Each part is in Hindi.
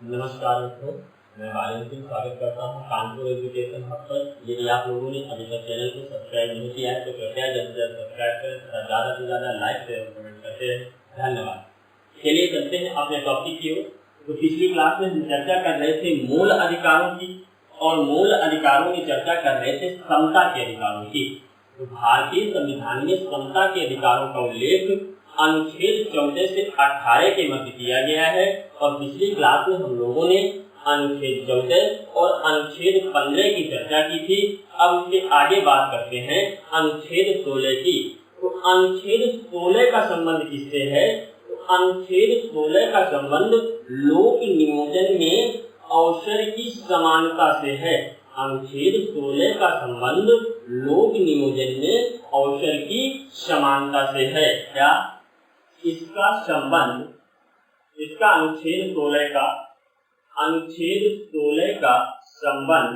नमस्कार मित्रों, मैं बालन सिंह स्वागत करता हूं कानपुर एजुकेशन हब पर। यदि आप लोगों ने अभी तक चैनल को सब्सक्राइब नहीं किया है तो कृपया जल्द से जल्द सब्सक्राइब करें तथा ज़्यादा से ज़्यादा लाइक शेयर और कमेंट करते हैं। धन्यवाद। चलिए चलते हैं अपने टॉपिक की ओर। तो पिछली क्लास में हम चर्चा कर रहे थे मूल अधिकारों की, और मूल अधिकारों की चर्चा कर रहे थे समता के अधिकारों की। तो भारतीय संविधान में समता के अधिकारों का उल्लेख अनुच्छेद 14 से 18 के मध्य किया गया है, और पिछली क्लास में हम लोगों ने अनुच्छेद 14 और अनुच्छेद 15 की चर्चा की थी। अब उसके आगे बात करते हैं अनुच्छेद 16 की। तो अनुच्छेद 16 का संबंध किससे है? तो अनुच्छेद 16 का संबंध लोक नियोजन में अवसर की समानता से है। अनुच्छेद 16 का संबंध लोक नियोजन में अवसर की समानता से है। क्या इसका संबंध, इसका अनुच्छेद 16 का संबंध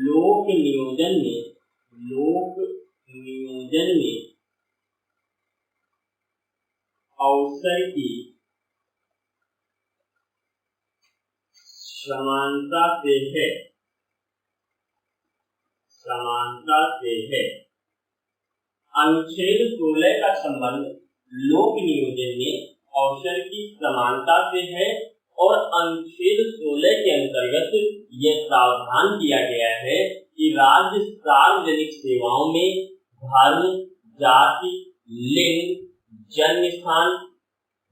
लोक नियोजन में अवसर की समानता से है। अनुच्छेद 16 का संबंध लोक नियोजन में अवसर की समानता से है, और अनुच्छेद 16 के अंतर्गत यह प्रावधान किया गया है कि राज्य सार्वजनिक सेवाओं में धर्म, जाति, लिंग, जन्म स्थान,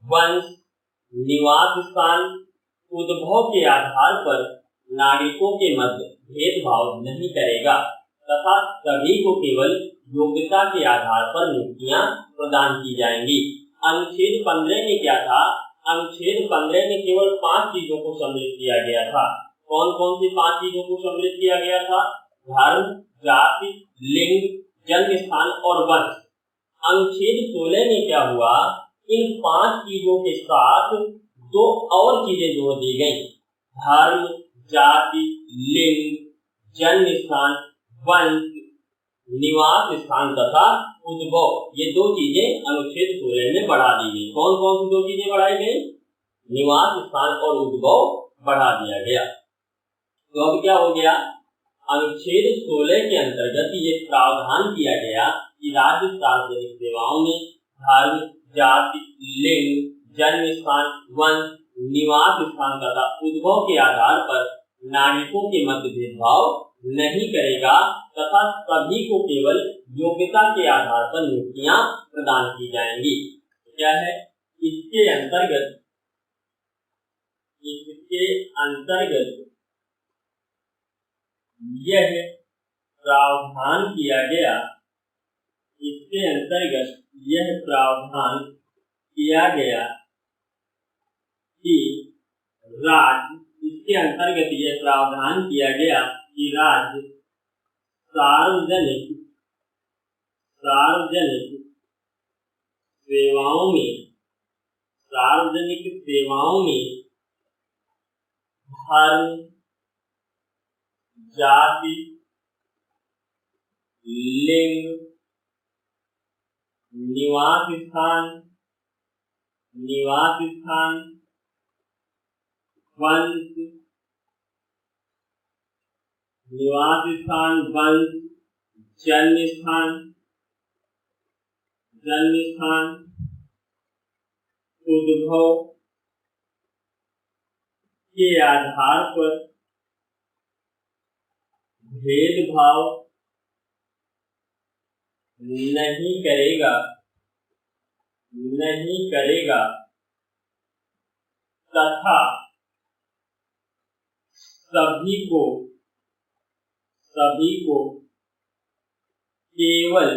वंश, निवास स्थान, उद्भव के आधार पर नागरिकों के मध्य भेदभाव नहीं करेगा तथा सभी को केवल योग्यता के आधार पर नियुक्तियां प्रदान की जाएंगी। अनुच्छेद 15 में क्या था? अनुच्छेद 15 में केवल 5 चीजों को सम्मिलित किया गया था। कौन कौन सी 5 चीजों को सम्मिलित किया गया था? धर्म, जाति, लिंग, जन्म स्थान और वंश। अनुच्छेद 16 में क्या हुआ? इन 5 चीजों के साथ 2 और चीजें जोड़ दी गई। धर्म, जाति, लिंग, जन्म स्थान, वंश, निवास स्थान तथा उद्भव, ये 2 चीजें अनुच्छेद 16 में बढ़ा दी गई। कौन कौन सी 2 चीजें बढ़ाई गई? निवास स्थान और उद्भव बढ़ा दिया गया। तो अब क्या हो गया? अनुच्छेद 16 के अंतर्गत ये प्रावधान किया गया कि राज्य सार्वजनिक सेवाओं में धर्म, जाति, लिंग, जन्म स्थान, वंश, निवास स्थान तथा उद्भव के आधार पर नागरिकों के मध्य भेदभाव नहीं करेगा तथा सभी को केवल योग्यता के आधार पर नियुक्तियां प्रदान की जाएंगी। क्या है? इसके अंतर्गत यह प्रावधान किया गया, इसके अंतर्गत यह प्रावधान किया गया कि राज्य, इसके अंतर्गत यह प्रावधान किया गया कि राज्य सार्वजनिक सेवाओं में धर्म, जाति, लिंग, निवास स्थान, वंश, जन्म स्थान, उद्भव के आधार पर भेदभाव नहीं करेगा तथा सभी को केवल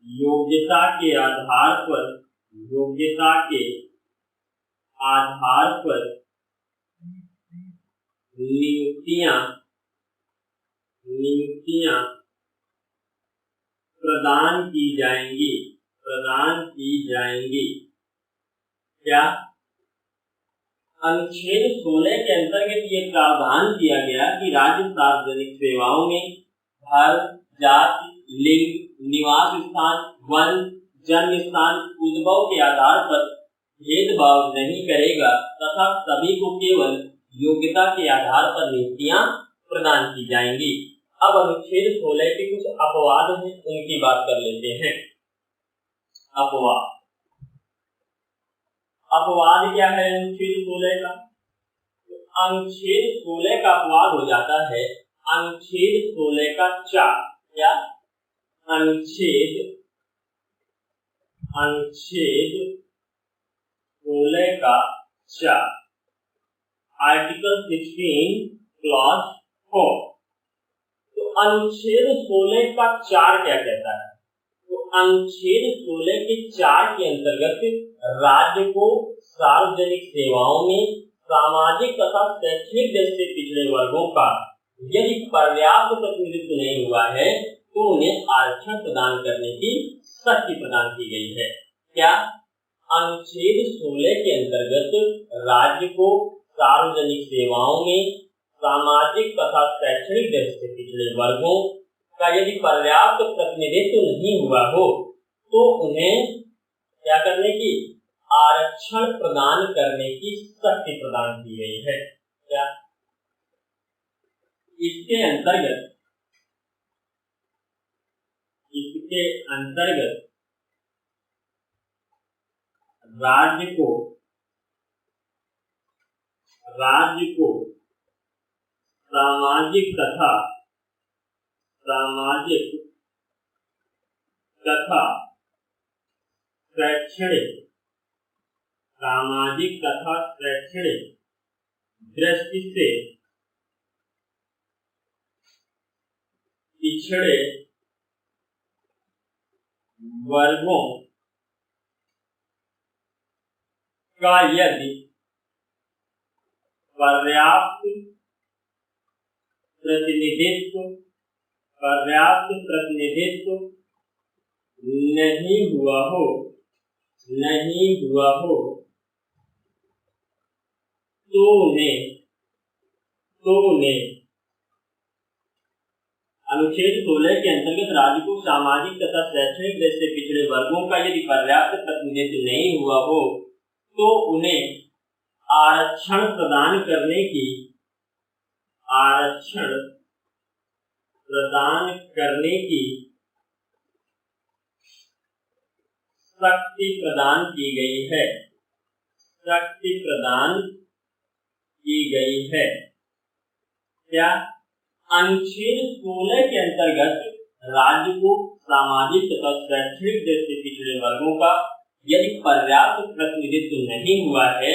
योग्यता के आधार पर नियुक्तियां प्रदान की जाएंगी। क्या? अनुच्छेद 16 के अंतर्गत ये प्रावधान किया गया कि राज्य सार्वजनिक सेवाओं में धर्म, जाति, लिंग, निवास स्थान, वंश, जन्म स्थान, उद्भव के आधार पर भेदभाव नहीं करेगा तथा सभी को केवल योग्यता के आधार पर नियुक्तियां प्रदान की जाएंगी। अब अनुच्छेद 16 के कुछ अपवाद हैं, उनकी बात कर लेते हैं। अपवाद अपवाद क्या है अनुच्छेद 16 का? अनुच्छेद 16 का अपवाद हो जाता है अनुच्छेद 16 का 4। क्या? अनुच्छेद 16 का 4, आर्टिकल 16 क्लॉज 4। तो अनुच्छेद 16 का 4 क्या कहता है? तो अनुच्छेद 16 के 4 के अंतर्गत राज्य को सार्वजनिक सेवाओं में सामाजिक तथा शैक्षणिक दृष्टि से पिछड़े वर्गों का यदि पर्याप्त प्रतिनिधित्व नहीं हुआ है तो उन्हें आरक्षण प्रदान करने की शक्ति प्रदान की गई है। क्या? अनुच्छेद 16 के अंतर्गत राज्य को सार्वजनिक सेवाओं में सामाजिक तथा शैक्षणिक दृष्टि से पिछड़े वर्गों का यदि पर्याप्त प्रतिनिधित्व नहीं हुआ हो तो उन्हें क्या करने की? आरक्षण प्रदान करने की शक्ति प्रदान की गई है। क्या? इसके अंतर्गत राज्य को सामाजिक तथा शैक्षणिक दृष्टि से पिछड़े वर्गों का यदि पर्याप्त प्रतिनिधित्व नहीं हुआ हो तो उन्हें अनुच्छेद 16 के अंतर्गत राज्य को सामाजिक तथा शैक्षणिक दृष्टि से पिछड़े वर्गों का यदि पर्याप्त प्रतिनिधित्व नहीं हुआ हो तो उन्हें आरक्षण प्रदान करने की शक्ति प्रदान की गई है। क्या? अनुच्छेद 16 के अंतर्गत राज्य को सामाजिक तथा शैक्षणिक दृष्टि से पिछड़े वर्गों का यदि पर्याप्त प्रतिनिधित्व नहीं हुआ है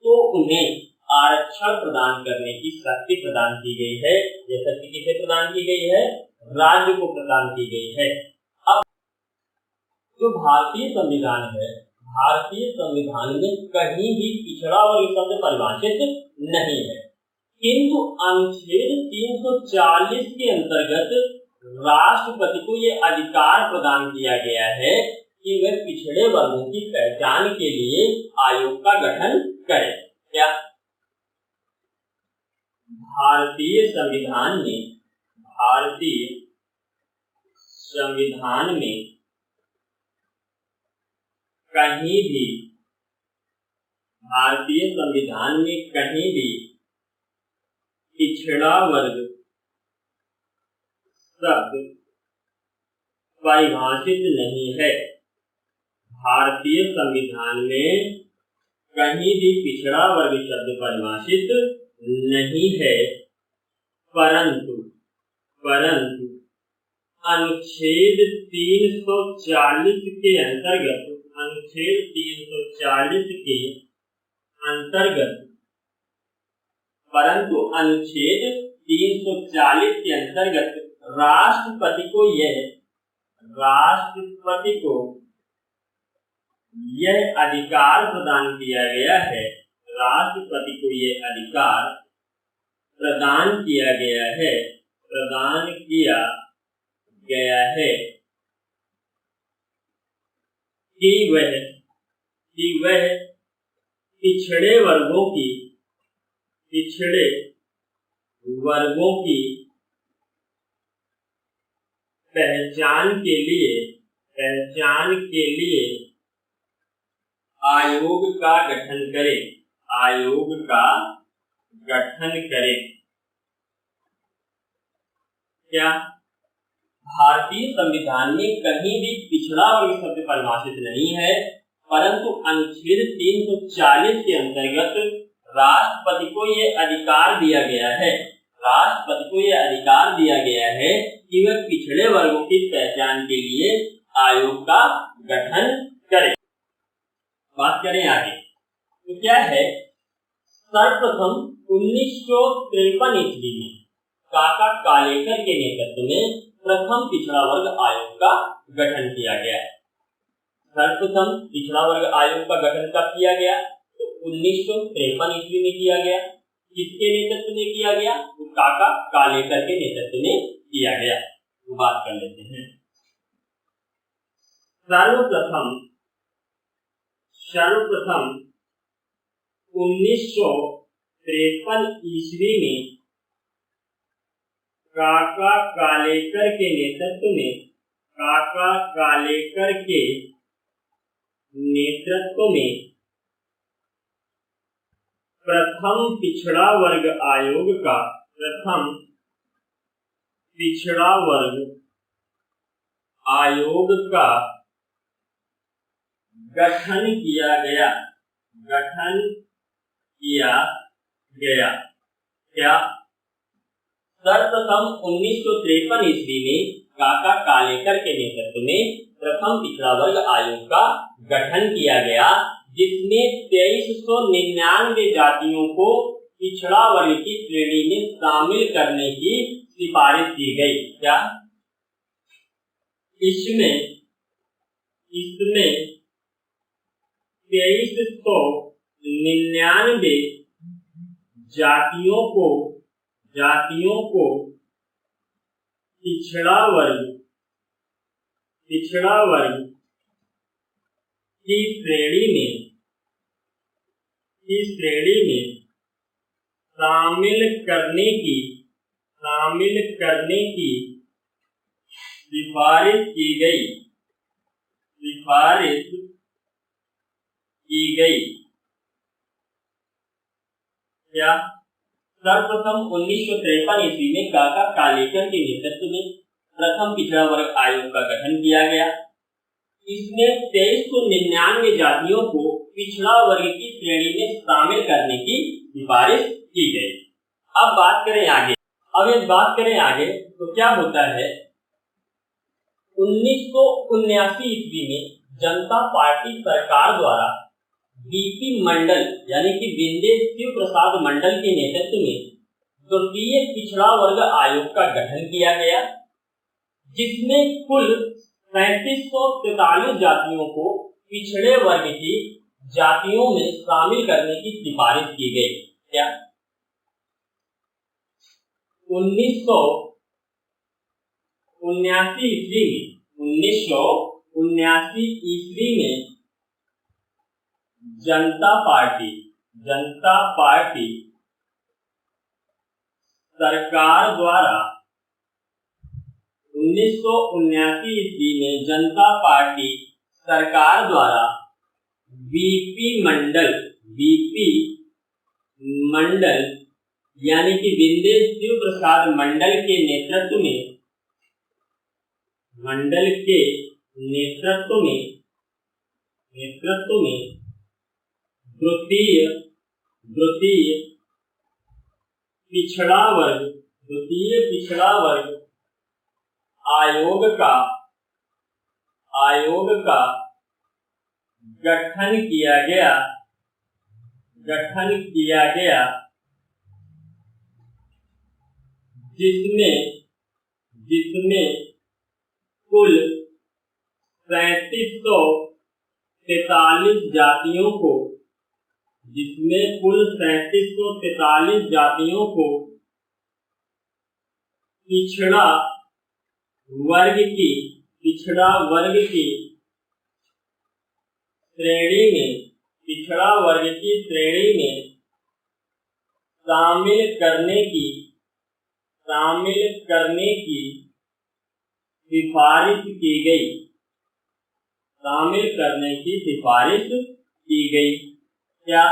तो उन्हें आरक्षण प्रदान करने की शक्ति प्रदान की गई है। यह शक्ति किसे प्रदान की गई है? राज्य को प्रदान की गई है। अब जो भारतीय संविधान है, भारतीय संविधान में कहीं भी पिछड़ा वर्ग शब्द परिभाषित नहीं है, किंतु अनुच्छेद 340 के अंतर्गत राष्ट्रपति को ये अधिकार प्रदान किया गया है कि वह पिछड़े वर्गों की पहचान के लिए आयोग का गठन करे। क्या? भारतीय संविधान में कहीं भी पिछड़ा वर्ग शब्द परिभाषित नहीं है। भारतीय संविधान में कहीं भी पिछड़ा वर्ग शब्द परिभाषित नहीं है, परंतु अनुच्छेद 340 के अंतर्गत राष्ट्रपति को यह अधिकार प्रदान किया गया है। राष्ट्रपति को यह अधिकार प्रदान किया गया है कि वह पिछड़े वर्गों की पहचान के लिए आयोग का गठन करे, आयोग का गठन करे। क्या भारतीय संविधान में कहीं भी पिछड़ा वर्ग शब्द परिभाषित नहीं है, परंतु अनुच्छेद 340 के अंतर्गत राष्ट्रपति को ये अधिकार दिया गया है, राष्ट्रपति को ये अधिकार दिया गया है कि वह पिछड़े वर्गों की पहचान के लिए आयोग का गठन करे। बात करें आगे तो क्या है, सर्वप्रथम 1953 ईस्वी में काका कालेकर के नेतृत्व में प्रथम पिछड़ा वर्ग आयोग का गठन किया गया। सर्वप्रथम पिछड़ा वर्ग आयोग का गठन कब किया गया? तो 1953 ईस्वी में किया गया। किसके नेतृत्व में किया गया? तो काका कालेकर के नेतृत्व में किया गया। तो बात कर लेते हैं। सर्वप्रथम 1953 ईस्वी में काका कालेकर के नेतृत्व में, काका कालेकर के नेतृत्व में प्रथम पिछड़ा वर्ग आयोग का, प्रथम पिछड़ा वर्ग आयोग का गठन किया गया, गठन किया गया। क्या सर्वप्रथम 1953 ईस्वी में काका कालेकर के नेतृत्व में प्रथम पिछड़ा वर्ग आयोग का गठन किया गया, जिसमें 2399 जातियों को पिछड़ा वर्ग की श्रेणी में शामिल करने की सिफारिश की गई। क्या इसमें 2399 जातियों को पिछड़ा वर्ग की श्रेणी में शामिल करने की सिफारिश की गई। क्या सर्वप्रथम 1953 ईस्वी में काका कालेकर के नेतृत्व में प्रथम पिछड़ा वर्ग आयोग का गठन किया गया। इसमें 2399 जातियों को पिछड़ा वर्ग की श्रेणी में शामिल करने की सिफारिश की गई। अब बात करें आगे तो क्या होता है, 1979 ईस्वी में जनता पार्टी सरकार द्वारा बीपी मंडल यानी कि विंदेश शिव प्रसाद मंडल के नेतृत्व में द्वितीय पिछड़ा वर्ग आयोग का गठन किया गया, जिसमें कुल 3743 जातियों को पिछड़े वर्ग की जातियों में शामिल करने की सिफारिश की गई। क्या 1979 ईस्वी में जनता पार्टी सरकार द्वारा 1979 ईस्वी में जनता पार्टी सरकार द्वारा बीपी मंडल यानी कि विंदेश शिव प्रसाद मंडल के नेतृत्व में द्वितीय पिछड़ा वर्ग आयोग का गठन किया गया, जिसमें कुल 3743 जातियों को पिछड़ा वर्ग की श्रेणी में शामिल करने की सिफारिश की गई। क्या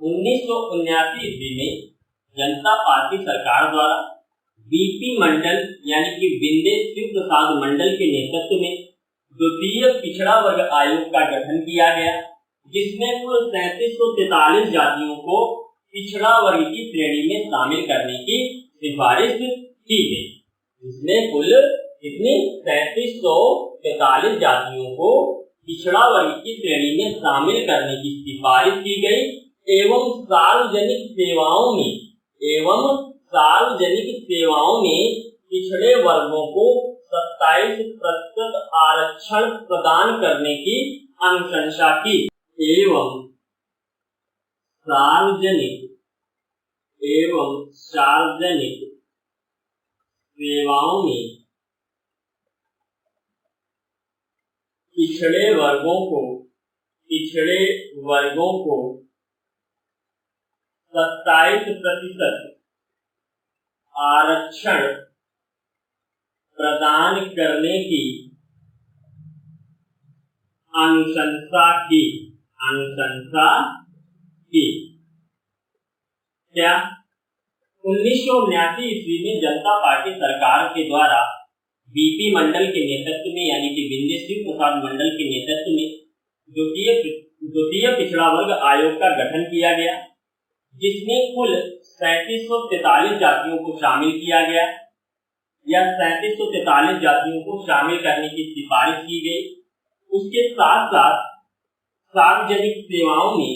1979 ईस्वी में जनता पार्टी सरकार द्वारा बीपी मंडल यानी कि विंदेश शिव प्रसाद मंडल के नेतृत्व में द्वितीय पिछड़ा वर्ग आयोग का गठन किया गया, जिसमें कुल 3743 जातियों को पिछड़ा वर्ग की श्रेणी में शामिल करने की सिफारिश की गई। इसमें कुल कितनी 3743 जातियों को पिछड़ा वर्ग की श्रेणी में शामिल करने की सिफारिश की गई एवं सार्वजनिक सेवाओं में पिछड़े वर्गों को 27% आरक्षण प्रदान करने की अनुशंसा की एवं सार्वजनिक सेवाओं में पिछड़े वर्गों को 27% आरक्षण प्रदान करने की अनुशंसा की। क्या 1979 ईस्वी में जनता पार्टी सरकार के द्वारा बीपी मंडल के नेतृत्व में यानी कि विंदेश शिव प्रसाद मंडल के नेतृत्व में द्वितीय पिछड़ा वर्ग आयोग का गठन किया गया, जिसमें कुल 3743 जातियों को शामिल किया गया या 3743 जातियों को शामिल करने की सिफारिश की गई। उसके साथ साथ सार्वजनिक सेवाओं में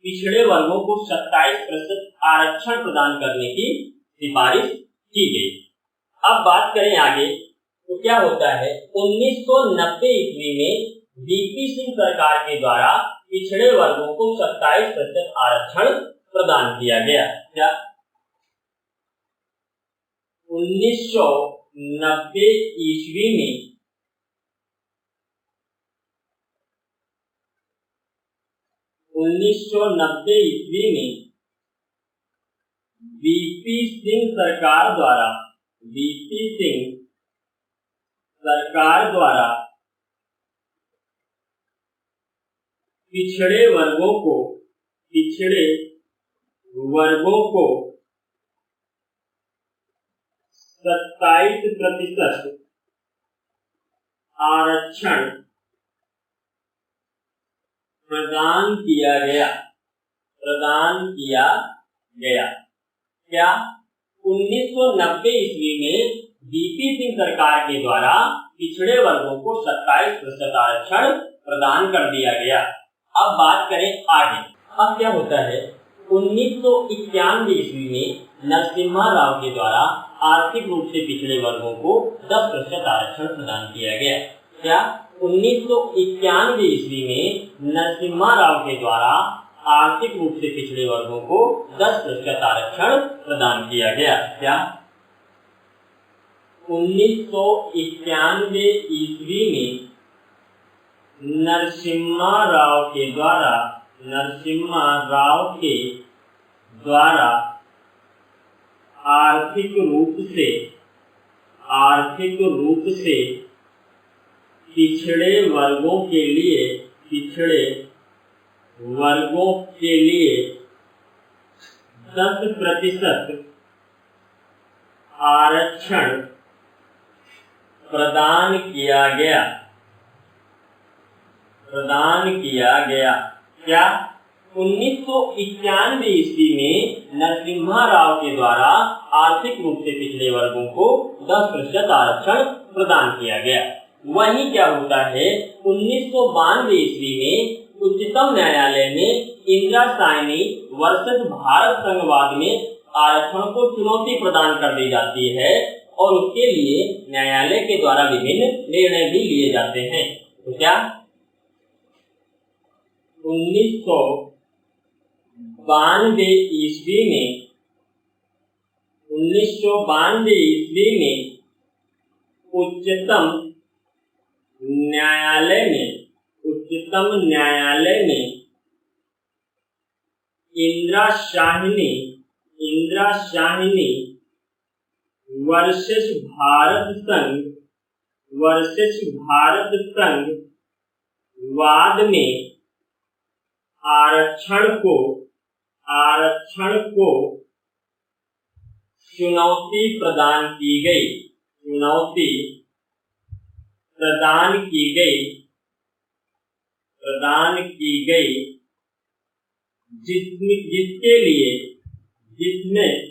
पिछड़े वर्गों को 27% आरक्षण प्रदान करने की सिफारिश की गई। अब बात करें आगे तो क्या होता है, 1990 ईस्वी में वीपी सिंह सरकार के द्वारा पिछड़े वर्गों को 27% आरक्षण प्रदान किया गया। क्या 1990 ईस्वी में वीपी सिंह सरकार द्वारा पिछड़े वर्गों को 27% आरक्षण प्रदान किया गया। क्या 1990 ईस्वी में वीपी सिंह सरकार के द्वारा पिछड़े वर्गों को 27% आरक्षण प्रदान कर दिया गया। अब बात करें आगे, अब क्या होता है, 1991 ईस्वी में नरसिम्हा राव के द्वारा आर्थिक रूप से पिछड़े वर्गों को 10% आरक्षण प्रदान किया गया। क्या 1991 ईस्वी में नरसिम्हा राव के द्वारा आर्थिक रूप से पिछड़े वर्गों को 10% आरक्षण प्रदान किया गया। क्या 1991 ईस्वी में नरसिम्हा राव के द्वारा आर्थिक रूप से पिछड़े वर्गों के लिए 10% आरक्षण प्रदान किया गया। क्या 1991 ईस्वी में नरसिम्हा राव के द्वारा आर्थिक रूप से पिछड़े वर्गों को 10% आरक्षण प्रदान किया गया। वहीं क्या होता है, 1992 ईस्वी में उच्चतम न्यायालय में इंदिरा साइनी वर्सेस भारत संघवाद में आरक्षण को चुनौती प्रदान कर दी जाती है और उसके लिए न्यायालय के द्वारा विभिन्न निर्णय भी लिए जाते हैं। तो क्या 1992 ईस्वी में उच्चतम न्यायालय में इंदिरा शाहिनी वर्सेस भारत संघ वाद में आरक्षण को चुनौती प्रदान की गई जिसके लिए जिसमें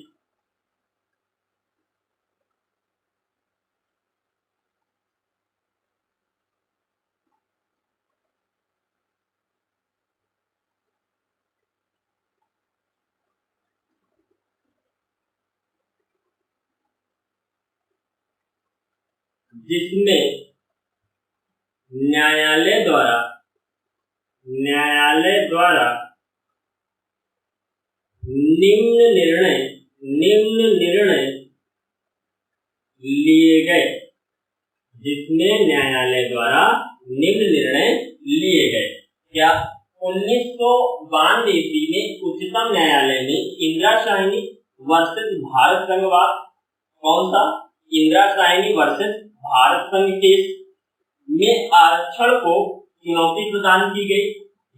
न्यायालय द्वारा निम्न निर्णय लिए गए, क्या 1992 ईस्वी में उच्चतम न्यायालय ने इंदिराशाही वर्सेस भारत संघवाद, कौन सा इंदिराशाही वर्सेस भारत संघ केस में आरक्षण को चुनौती प्रदान की गई,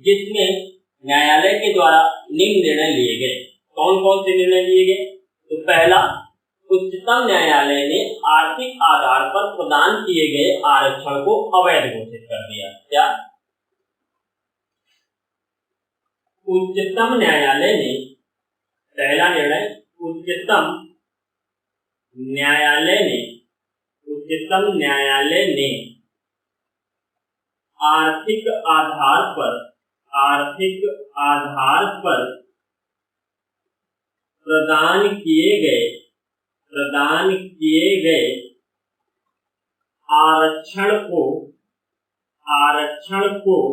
जिसमें न्यायालय के द्वारा निम्न निर्णय लिए गए। कौन कौन से निर्णय लिए गए? तो पहला, उच्चतम न्यायालय ने आर्थिक आधार पर प्रदान किए गए आरक्षण को अवैध घोषित कर दिया। क्या उच्चतम न्यायालय ने, पहला निर्णय, उच्चतम न्यायालय ने आर्थिक आधार पर प्रदान किए गए आरक्षण को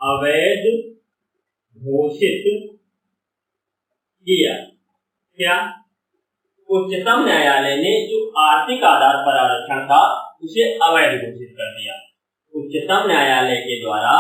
अवैध घोषित किया। क्या उच्चतम न्यायालय ने जो आर्थिक आधार पर आरक्षण था उसे अवैध घोषित कर दिया। उच्चतम न्यायालय के द्वारा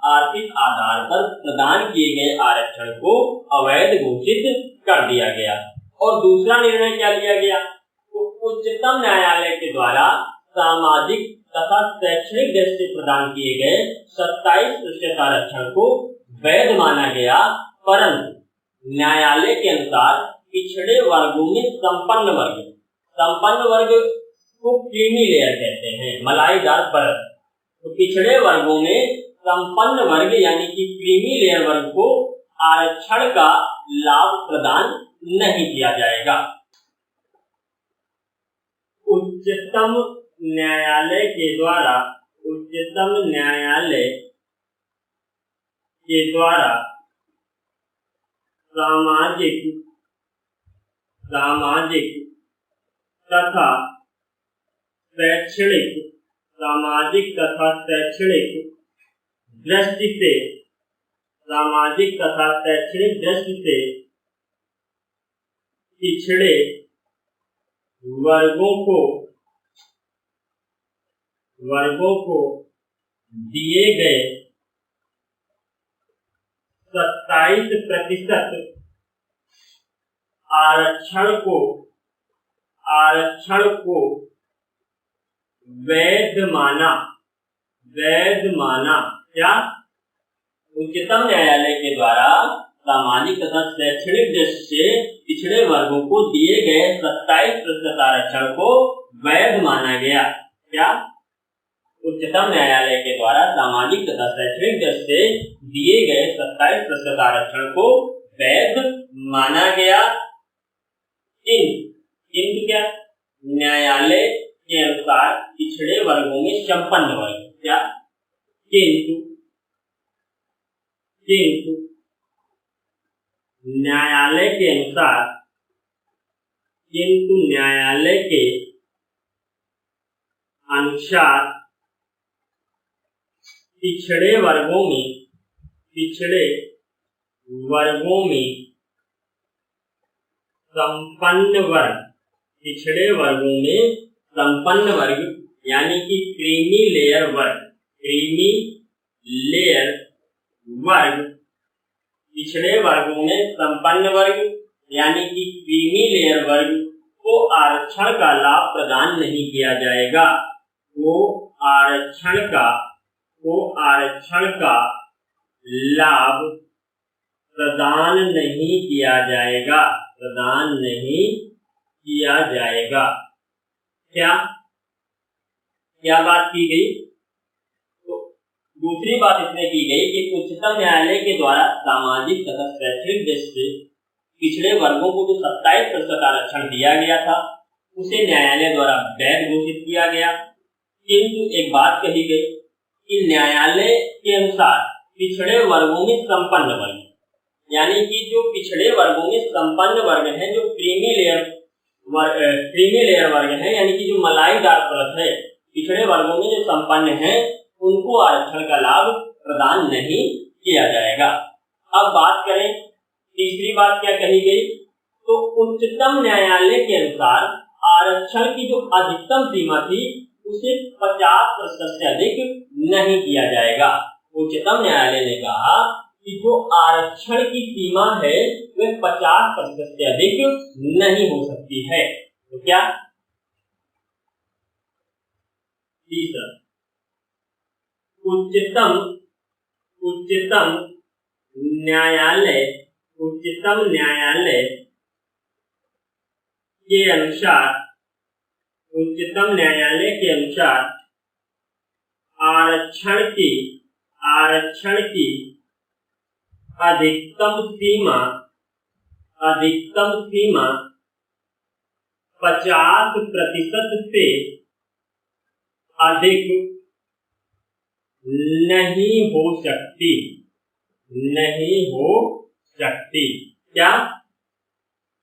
आर्थिक आधार पर प्रदान किए गए आरक्षण को अवैध घोषित कर दिया गया। और दूसरा निर्णय क्या लिया गया? तो उच्चतम न्यायालय के द्वारा सामाजिक तथा शैक्षणिक दृष्टि से प्रदान किए गए 27% आरक्षण को वैध माना गया, परंतु न्यायालय के अनुसार पिछड़े वर्गों में संपन्न वर्ग को क्रीमी लेयर कहते हैं, मलाईदार परत। तो पिछड़े वर्गों में संपन्न वर्ग यानी कि क्रीमी लेयर वर्ग को आरक्षण का लाभ प्रदान नहीं किया जाएगा। उच्चतम न्यायालय के द्वारा सामाजिक तथा शैक्षणिक दृष्टि से पिछड़े वर्गों को दिए गए 27% आरक्षण को वैध माना। क्या उच्चतम न्यायालय के द्वारा सामाजिक तथा शैक्षणिक दृष्टि से पिछड़े वर्गों को दिए गए 27% आरक्षण को वैध माना गया। क्या उच्चतम न्यायालय के द्वारा सामाजिक तथा शैक्षणिक दृष्टि से दिए गए 27% आरक्षण को वैध माना गया। किंतु क्या न्यायालय के अनुसार पिछड़े वर्गों में संपन्न वर्ग, क्या किंतु न्यायालय के अनुसार पिछड़े वर्गों में संपन्न वर्ग यानी कि क्रीमी लेयर वर्ग, पिछड़े वर्गों में संपन्न वर्ग यानी कि क्रीमी लेयर वर्ग को आरक्षण का लाभ प्रदान नहीं किया जाएगा। वो आरक्षण का को आरक्षण का लाभ प्रदान नहीं किया जाएगा, प्रदान नहीं किया जाएगा। क्या क्या बात की गई? तो दूसरी बात इसमें की गई कि उच्चतम न्यायालय के द्वारा सामाजिक तथा शैक्षणिक दृष्टि से पिछड़े वर्गों को जो 27% आरक्षण दिया गया था उसे न्यायालय द्वारा वैध घोषित किया गया। किंतु एक बात कही गई कि न्यायालय के अनुसार पिछड़े वर्गों में संपन्न वर्ग, यानी कि जो पिछड़े वर्गों में संपन्न वर्ग हैं, जो क्रीमी लेयर वर्ग हैं, यानी कि जो मलाईदार परत है, पिछड़े वर्गों में जो संपन्न हैं उनको आरक्षण का लाभ प्रदान नहीं किया जाएगा। अब बात करें तीसरी बात क्या कही गई, तो उच्चतम न्यायालय के अनुसार आरक्षण की जो अधिकतम सीमा थी उसे 50% से अधिक नहीं किया जाएगा। उच्चतम न्यायालय ने कहा कि जो आरक्षण की सीमा है वह 50% से अधिक नहीं हो सकती है। तो क्या? तीसरा, उच्चतम न्यायालय के अनुसार आरक्षण की अधिकतम सीमा 50% से अधिक नहीं हो सकती। क्या?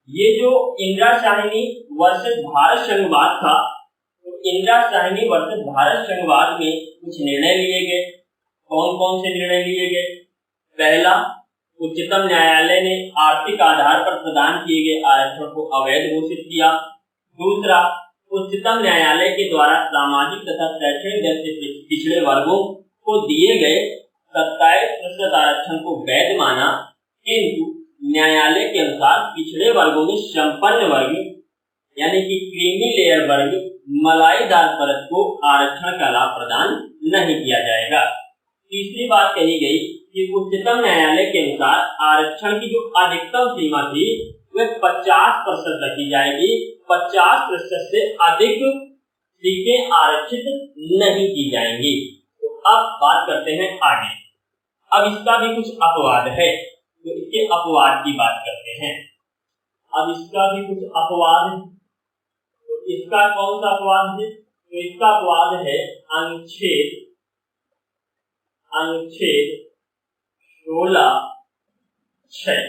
ये जो इंदिरा साहनी वर्सेस भारत संघवाद था, तो इंदिरा साहनी वर्सेस भारत संघवाद में कुछ निर्णय लिए गए। कौन कौन से निर्णय लिए गए? पहला, उच्चतम न्यायालय ने आर्थिक आधार पर प्रदान किए गए आरक्षण को अवैध घोषित किया। दूसरा, उच्चतम न्यायालय के द्वारा सामाजिक तथा शैक्षणिक दृष्टि से पिछड़े वर्गों को दिए गए 27% आरक्षण को वैध माना, किंतु न्यायालय के अनुसार पिछड़े वर्गों में संपन्न वर्ग यानी कि क्रीमी लेयर वर्ग, मलाईदार परत को आरक्षण का लाभ प्रदान नहीं किया जाएगा। तीसरी बात कही गई कि उच्चतम न्यायालय के अनुसार आरक्षण की जो अधिकतम सीमा थी वह 50% रखी जाएगी। 50% से अधिक सीटें आरक्षित नहीं की जाएंगी। तो अब बात करते हैं आगे। अब इसका भी कुछ अपवाद है, तो इसके अपवाद की बात करते हैं। अब इसका भी कुछ अपवाद है, तो इसका कौन सा अपवाद है? तो इसका अपवाद है अनुच्छेद 16(6),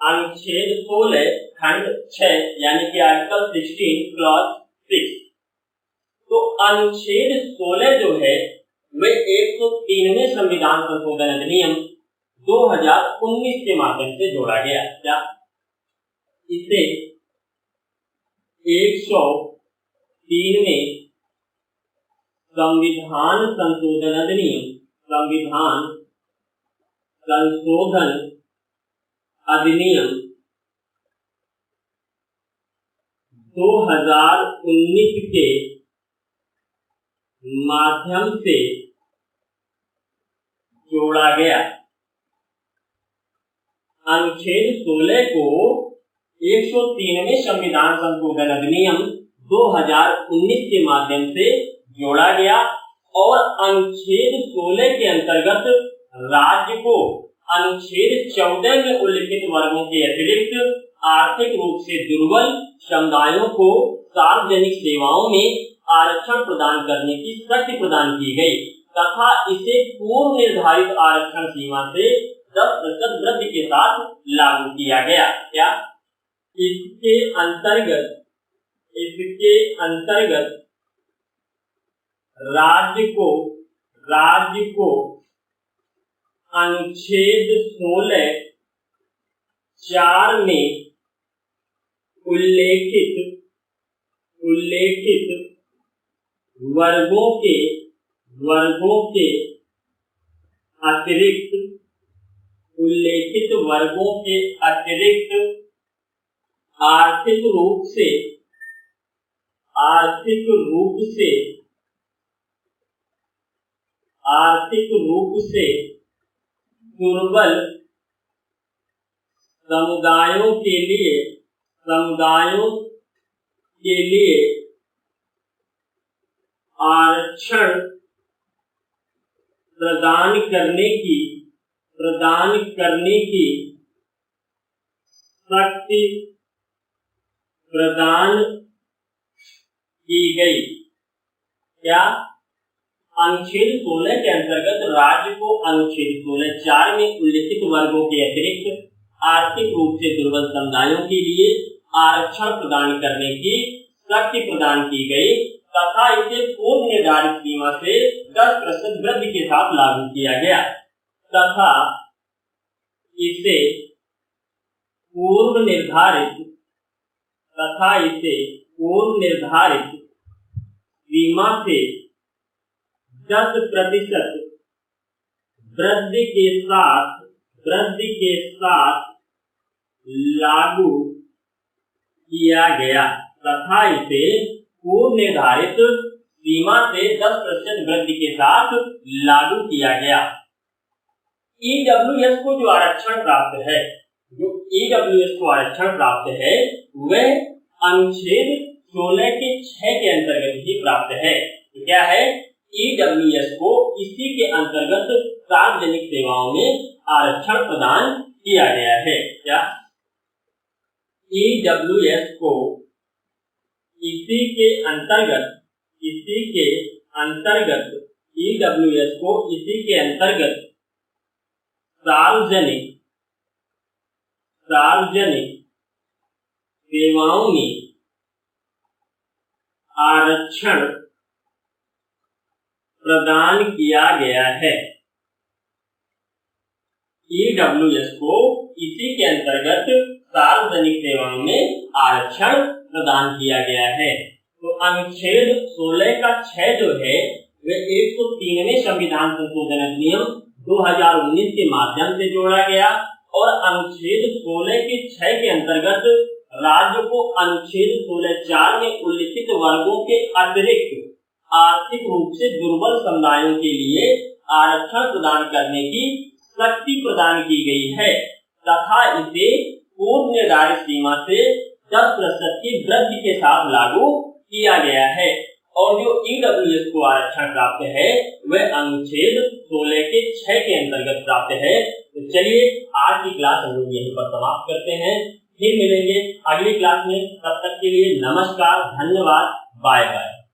अनुच्छेद 16 खंड 6 यानी कि आर्टिकल 16 क्लॉज 6। तो अनुच्छेद 16 जो है वह 103वें संविधान संशोधन अधिनियम 2019 के माध्यम से जोड़ा गया। क्या? इसे 103वें संविधान संशोधन अधिनियम 2019 के माध्यम से जोड़ा गया। अनुच्छेद 16 को 103वें संविधान संशोधन अधिनियम 2019 के माध्यम से जोड़ा गया और अनुच्छेद 16 के अंतर्गत राज्य को अनुच्छेद 14 में उल्लिखित वर्गों के अतिरिक्त आर्थिक रूप से दुर्बल समुदायों को सार्वजनिक सेवाओं में आरक्षण प्रदान करने की शक्ति प्रदान की गई तथा इसे पूर्व निर्धारित आरक्षण सीमा से 10% वृद्धि के साथ लागू किया गया। क्या? इसके अंतर्गत राज्य को अनुच्छेद 16(4) में उल्लेखित वर्गों के अतिरिक्त आर्थिक आर्थिक रूप से दुर्बल समुदायों के लिए आरक्षण प्रदान करने की शक्ति प्रदान की गई। क्या? अनुच्छेद 16 के अंतर्गत राज्य को अनुच्छेद 16(4) में उल्लिखित वर्गों के अतिरिक्त आर्थिक रूप से दुर्बल समुदायों के लिए आरक्षण प्रदान करने की शक्ति प्रदान की गई तथा इसे पूर्व निर्धारित सीमा से 10% वृद्धि के साथ लागू किया गया तथा इसे पूर्व निर्धारित सीमा से 10% वृद्धि के साथ लागू किया गया तथा इसे पूर्व निर्धारित सीमा से 10% वृद्धि के साथ लागू किया गया। ईडब्ल्यूएस को जो आरक्षण प्राप्त है वह अनुच्छेद 16 के 6 के अंतर्गत ही प्राप्त है। तो क्या है? ईडब्ल्यूएस को इसी के अंतर्गत सार्वजनिक सेवाओं में आरक्षण प्रदान किया गया है। क्या? ईडब्ल्यूएस को इसी के अंतर्गत सार्वजनिक सेवाओं में आरक्षण प्रदान किया गया है। ईडब्ल्यूएस को इसी के अंतर्गत सार्वजनिक सेवाओं में आरक्षण प्रदान किया गया है। तो अनुच्छेद 16 का 6 जो है वह 103वें संविधान संशोधन अधिनियम 2019 के माध्यम से जोड़ा गया और अनुच्छेद 16 के 6 के अंतर्गत राज्य को अनुच्छेद 16(4) में उल्लिखित वर्गों के अतिरिक्त आर्थिक रूप से दुर्बल समुदायों के लिए आरक्षण प्रदान करने की शक्ति प्रदान की गई है तथा इसे पूर्व निर्धारित सीमा से 10% की वृद्धि के साथ लागू किया गया है। और जो ईडब्ल्यूएस को आरक्षण प्राप्त है वह अनुच्छेद 16 के 6 के अंतर्गत प्राप्त है। तो चलिए आज की क्लास हम लोग यहीं पर समाप्त करते हैं, फिर मिलेंगे अगली क्लास में। तब तक के लिए नमस्कार, धन्यवाद, बाय बाय।